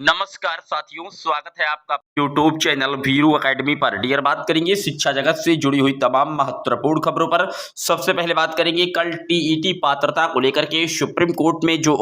नमस्कार साथियों, स्वागत है आपका YouTube चैनल वीरू एकेडमी पर। डियर, बात करेंगे शिक्षा जगत से जुड़ी हुई तमाम महत्वपूर्ण खबरों पर। सबसे पहले बात करेंगे कल टीईटी पात्रता को लेकर के सुप्रीम कोर्ट में जो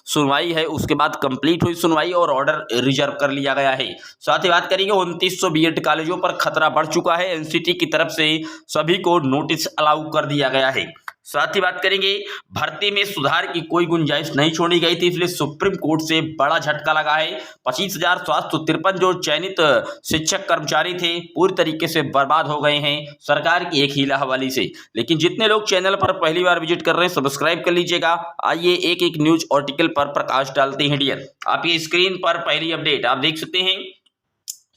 सुनवाई है, उसके बाद कंप्लीट हुई सुनवाई और ऑर्डर रिजर्व कर लिया गया है। साथ ही बात करेंगे 2900 बीएड कॉलेजों पर खतरा बढ़ चुका है। एनसीटी की तरफ से सभी को नोटिस अलाउ कर दिया गया है। साथ ही बात करेंगे भर्ती में सुधार की कोई गुंजाइश नहीं छोड़ी गई थी, इसलिए सुप्रीम कोर्ट से बड़ा झटका लगा है। 25,753 जो चयनित शिक्षक कर्मचारी थे पूरी तरीके से बर्बाद हो गए हैं सरकार की एक हीला हवाली से। लेकिन जितने लोग चैनल पर पहली बार विजिट कर रहे हैं, सब्सक्राइब कर लीजिएगा। आइए एक एक न्यूज आर्टिकल पर प्रकाश डालते हैं। डियर, आपकी स्क्रीन पर पहली अपडेट आप देख सकते हैं।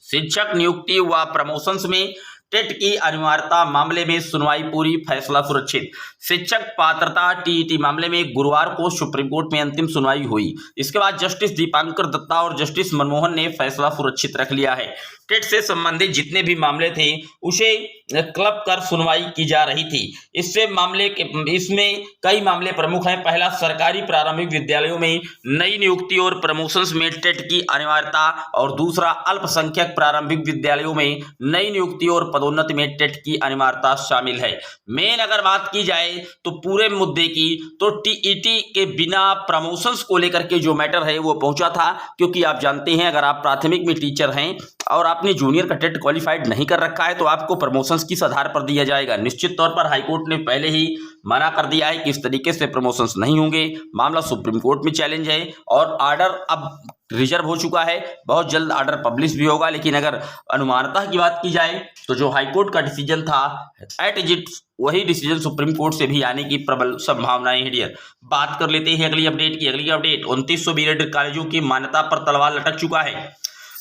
शिक्षक नियुक्ति व प्रमोशंस में टेट की अनिवार्यता मामले में सुनवाई पूरी, फैसला सुरक्षित। शिक्षक पात्रता टीईटी मामले में गुरुवार को सुप्रीम कोर्ट में अंतिम सुनवाई हुई। इसके बाद जस्टिस दीपांकर दत्ता और जस्टिस मनमोहन ने फैसला सुरक्षित रख लिया है। टेट से संबंधित जितने भी मामले थे उसे क्लब कर सुनवाई की जा रही थी। इसमें कई मामले प्रमुख हैं। पहला, सरकारी प्रारंभिक विद्यालयों में नई नियुक्ति और प्रमोशंस में टेट की अनिवार्यता, और दूसरा, अल्पसंख्यक प्रारंभिक विद्यालयों में नई नियुक्ति और पदोन्नति में टेट की अनिवार्यता शामिल है। मेन अगर बात की जाए तो पूरे मुद्दे की, तो टीईटी के बिना प्रमोशंस को लेकर के जो मैटर है वो पहुंचा था, क्योंकि आप जानते हैं अगर आप प्राथमिक में टीचर हैं और आपने जूनियर का टेट क्वालिफाइड नहीं कर रखा है तो आपको प्रमोशंस किस आधार पर दिया जाएगा। निश्चित तौर पर हाईकोर्ट ने पहले ही मना कर दिया है कि इस तरीके से प्रमोशंस नहीं होंगे। मामला सुप्रीम कोर्ट में चैलेंज है और ऑर्डर अब रिजर्व हो चुका है। बहुत जल्द ऑर्डर पब्लिश भी होगा। लेकिन अगर अनुमानता की बात की जाए तो जो हाईकोर्ट का डिसीजन था एट इज इट, वही डिसीजन सुप्रीम कोर्ट से भी आने की प्रबल संभावनाएं हैं। डियर, बात कर लेते हैं अगली अपडेट की। अगली अपडेट 2900 बीएड कॉलेजों की मान्यता पर तलवार लटक चुका है।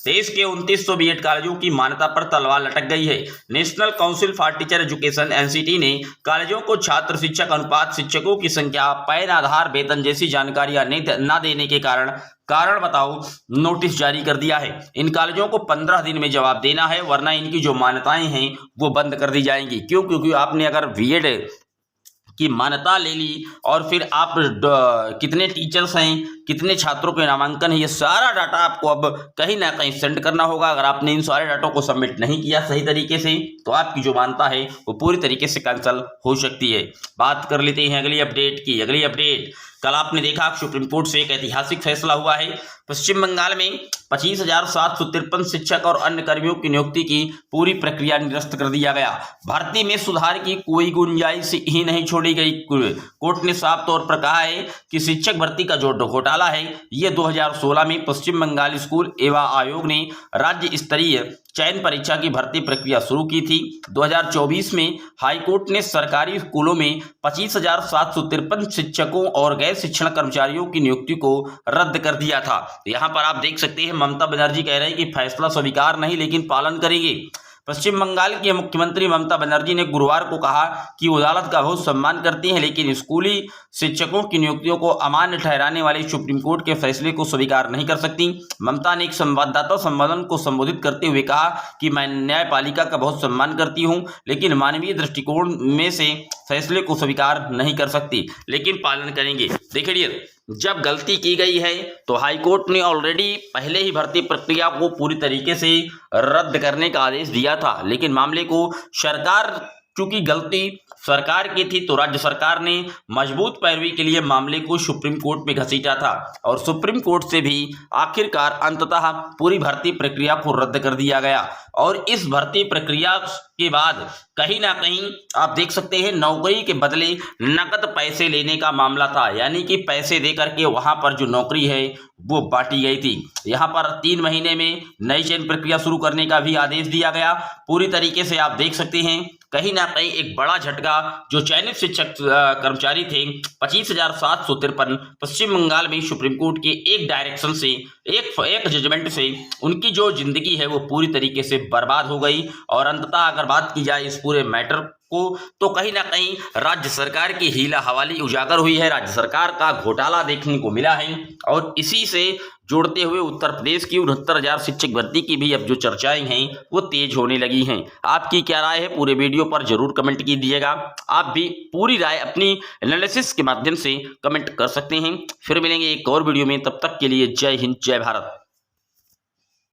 देश के 2900 बीएड कॉलेजों की मान्यता पर तलवार लटक गई है। National council for teacher education NCT ने कॉलेजों को छात्र शिक्षक अनुपात, शिक्षकों की संख्या, पैन आधार, वेतन जैसी जानकारियां न देने के कारण बताओ नोटिस जारी कर दिया है। इन कॉलेजों को 15 दिन में जवाब देना है, वरना इनकी जो मान्यताएं हैं वो बंद कर दी जाएंगी। क्योंकि आपने अगर बीएड की मान्यता ले ली और फिर आप कितने टीचर्स हैं, कितने छात्रों के नामांकन है, ये सारा डाटा आपको अब कहीं ना कहीं सेंड करना होगा। अगर आपने इन सारे डाटा को सबमिट नहीं किया सही तरीके से तो आपकी जो मान्यता है वो पूरी तरीके से कैंसिल हो सकती है। बात कर लेते हैं अगली अपडेट की। अगली अपडेट, कल आपने देखा सुप्रीम कोर्ट से एक ऐतिहासिक फैसला हुआ है। पश्चिम बंगाल में 25,753 शिक्षक और अन्य कर्मियों की नियुक्ति की पूरी प्रक्रिया निरस्त कर दिया गया। भर्ती में सुधार की कोई गुंजाइश ही नहीं छोड़ी गई। कोर्ट ने साफ तौर पर कहा है कि शिक्षक भर्ती का जो घोटाला है ये 2016 में पश्चिम बंगाल स्कूल एवं आयोग ने राज्य स्तरीय चयन परीक्षा की भर्ती प्रक्रिया शुरू की थी। 2024 में हाईकोर्ट ने सरकारी स्कूलों में 25,753 शिक्षकों और गैर शिक्षण कर्मचारियों की नियुक्ति को रद्द कर दिया था। यहाँ पर आप देख सकते हैं ममता बनर्जी कह रहे हैं कि फैसला स्वीकार नहीं लेकिन पालन करेंगे। पश्चिम बंगाल के मुख्यमंत्री ममता बनर्जी ने गुरुवार को कहा कि वो अदालत का बहुत सम्मान करती हैं, लेकिन स्कूली शिक्षकों की नियुक्तियों को अमान्य ठहराने वाले सुप्रीम कोर्ट के फैसले को स्वीकार नहीं कर सकती। ममता ने एक संवाददाता सम्मेलन को संबोधित करते हुए कहा कि मैं न्यायपालिका का बहुत सम्मान करती हूं, लेकिन मानवीय दृष्टिकोण में से फैसले को स्वीकार नहीं कर सकती, लेकिन पालन करेंगे। देखिए डियर, जब गलती की गई है तो हाईकोर्ट ने ऑलरेडी पहले ही भर्ती प्रक्रिया को पूरी तरीके से रद्द करने का आदेश दिया था, लेकिन मामले को चूंकि गलती सरकार की थी तो राज्य सरकार ने मजबूत पैरवी के लिए मामले को सुप्रीम कोर्ट में घसीटा था और सुप्रीम कोर्ट से भी आखिरकार अंततः पूरी भर्ती प्रक्रिया को रद्द कर दिया गया। और इस भर्ती प्रक्रिया के बाद कहीं ना कहीं आप देख सकते हैं नौकरी के बदले नकद पैसे लेने का मामला था, यानी कि पैसे दे करके वहां पर जो नौकरी है वो बांटी गई थी। यहाँ पर 3 महीने में नई चयन प्रक्रिया शुरू करने का भी आदेश दिया गया। पूरी तरीके से आप देख सकते हैं कहीं ना कहीं एक बड़ा झटका जो चयनित शिक्षक कर्मचारी थे 25,753 पश्चिम बंगाल में सुप्रीम कोर्ट के एक डायरेक्शन से, एक जजमेंट से उनकी जो जिंदगी है वो पूरी तरीके से बर्बाद हो गई। और अंततः अगर बात की जाए इस पूरे मैटर को तो कहीं ना कहीं राज्य सरकार की हीला हवाली उजागर हुई है, राज्य सरकार का घोटाला देखने को मिला है। और इसी से जोड़ते हुए उत्तर प्रदेश की 69,000 शिक्षक भर्ती की भी अब जो चर्चाएं हैं वो तेज होने लगी हैं। आपकी क्या राय है पूरे वीडियो पर जरूर कमेंट कीजिएगा। आप भी पूरी राय अपनी एनालिसिस के माध्यम से कमेंट कर सकते हैं। फिर मिलेंगे एक और वीडियो में, तब तक के लिए जय हिंद, जय भारत।